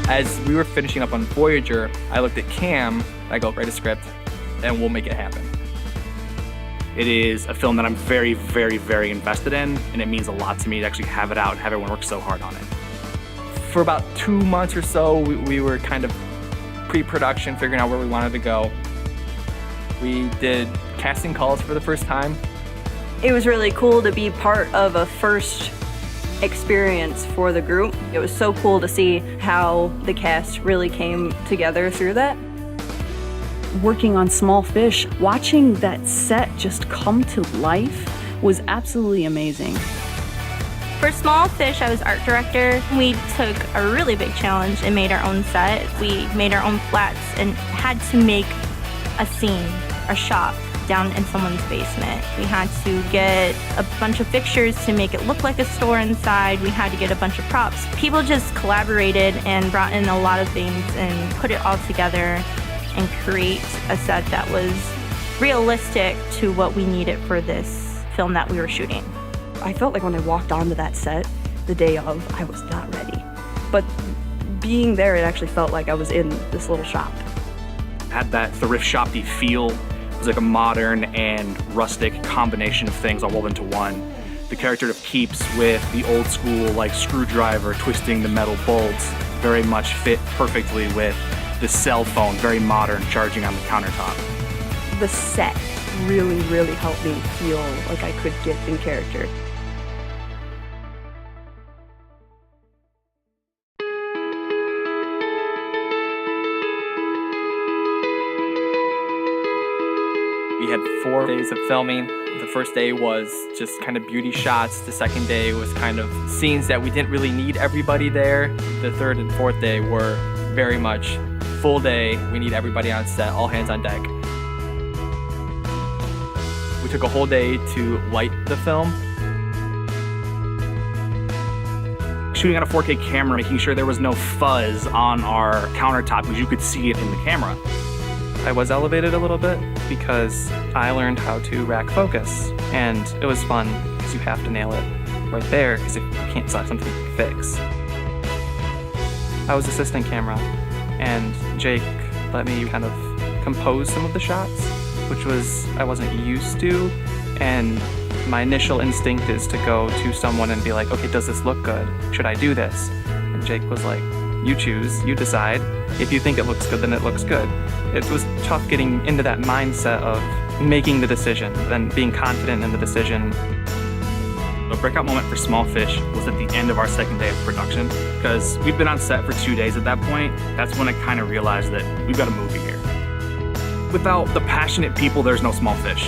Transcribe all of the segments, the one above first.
As we were finishing up on Voyager, I looked at Cam, I go, write a script, and we'll make it happen. It is a film that I'm very, very, very invested in, and it means a lot to me to actually have it out and have everyone work so hard on it. For about 2 months or so, we were kind of pre-production, figuring out where we wanted to go. We did casting calls for the first time. It was really cool to be part of a first experience for the group. It was so cool to see how the cast really came together through that. Working on Small Fish, watching that set just come to life was absolutely amazing. For Small Fish, I was art director. We took a really big challenge and made our own set. We made our own flats and had to make a scene, a shop, down in someone's basement. We had to get a bunch of fixtures to make it look like a store inside. We had to get a bunch of props. People just collaborated and brought in a lot of things and put it all together and create a set that was realistic to what we needed for this film that we were shooting. I felt like when I walked onto that set the day of, I was not ready. But being there, it actually felt like I was in this little shop. Had that thrift shop-y feel. It was like a modern and rustic combination of things all rolled into one. The character of Peeps with the old school like screwdriver twisting the metal bolts very much fit perfectly with the cell phone, very modern, charging on the countertop. The set really, really helped me feel like I could get in character. We had 4 days of filming. The first day was just kind of beauty shots. The second day was kind of scenes that we didn't really need everybody there. The third and fourth day were very much full day. We need everybody on set, all hands on deck. We took a whole day to light the film. Shooting on a 4K camera, making sure there was no fuzz on our countertop because you could see it in the camera. I was elevated a little bit because I learned how to rack focus, and it was fun because you have to nail it right there because if you can't, it's not something you can fix. I was assistant camera, and Jake let me kind of compose some of the shots, which was I wasn't used to, and my initial instinct is to go to someone and be like, okay, does this look good? Should I do this? And Jake was like, you choose, you decide. If you think it looks good, then it looks good. It was tough getting into that mindset of making the decision and being confident in the decision. The breakout moment for Small Fish was at the end of our second day of production because we've been on set for 2 days at that point. That's when I kind of realized that we've got a movie here. Without the passionate people, there's no Small Fish.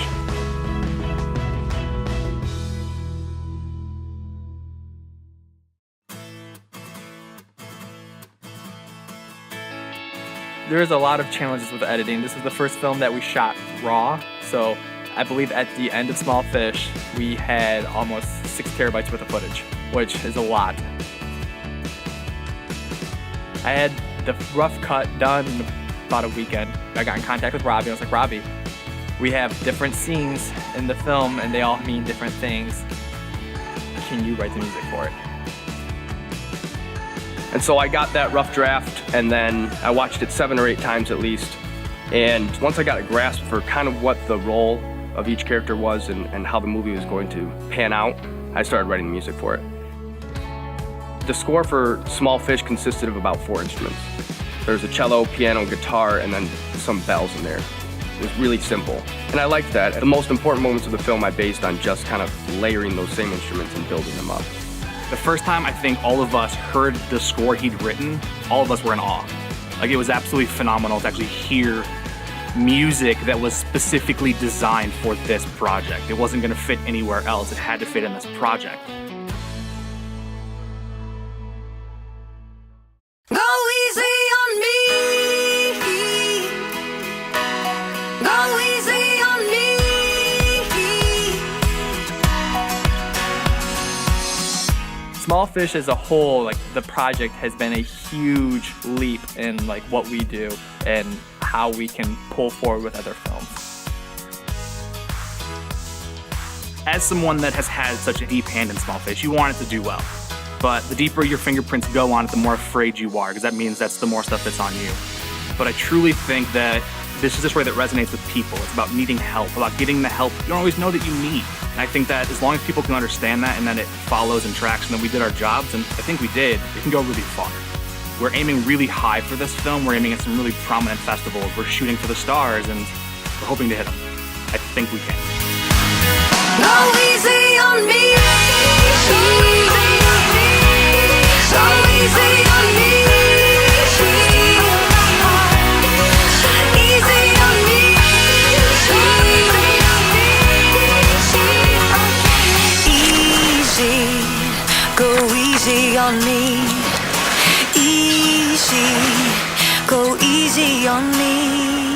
There's a lot of challenges with editing. This is the first film that we shot raw, so I believe at the end of Small Fish, we had almost 6 terabytes worth of footage, which is a lot. I had the rough cut done in about a weekend. I got in contact with Robbie. I was like, Robbie, we have different scenes in the film and they all mean different things. Can you write the music for it? And so I got that rough draft, and then I watched it 7 or 8 times at least. And once I got a grasp for kind of what the role of each character was and how the movie was going to pan out, I started writing the music for it. The score for Small Fish consisted of about 4 instruments. There was a cello, piano, guitar, and then some bells in there. It was really simple. And I liked that. The most important moments of the film I based on just kind of layering those same instruments and building them up. The first time I think all of us heard the score he'd written, all of us were in awe. Like, it was absolutely phenomenal to actually hear music that was specifically designed for this project. It wasn't going to fit anywhere else. It had to fit in this project. Go easy on me. Go easy on me. Small Fish as a whole, like, the project has been a huge leap in like what we do and how we can pull forward with other films. As someone that has had such a deep hand in Small Fish, you want it to do well. But the deeper your fingerprints go on it, the more afraid you are, because that means that's the more stuff that's on you. But I truly think that this is a story that resonates with people. It's about needing help, about getting the help you don't always know that you need. And I think that as long as people can understand that and that it follows and tracks and that we did our jobs, and I think we did, it can go really far. We're aiming really high for this film. We're aiming at some really prominent festivals. We're shooting for the stars, and we're hoping to hit them. I think we can. Go easy on me. Go easy on me. Easy on me. Easy, go easy on me. Easy, go easy on me.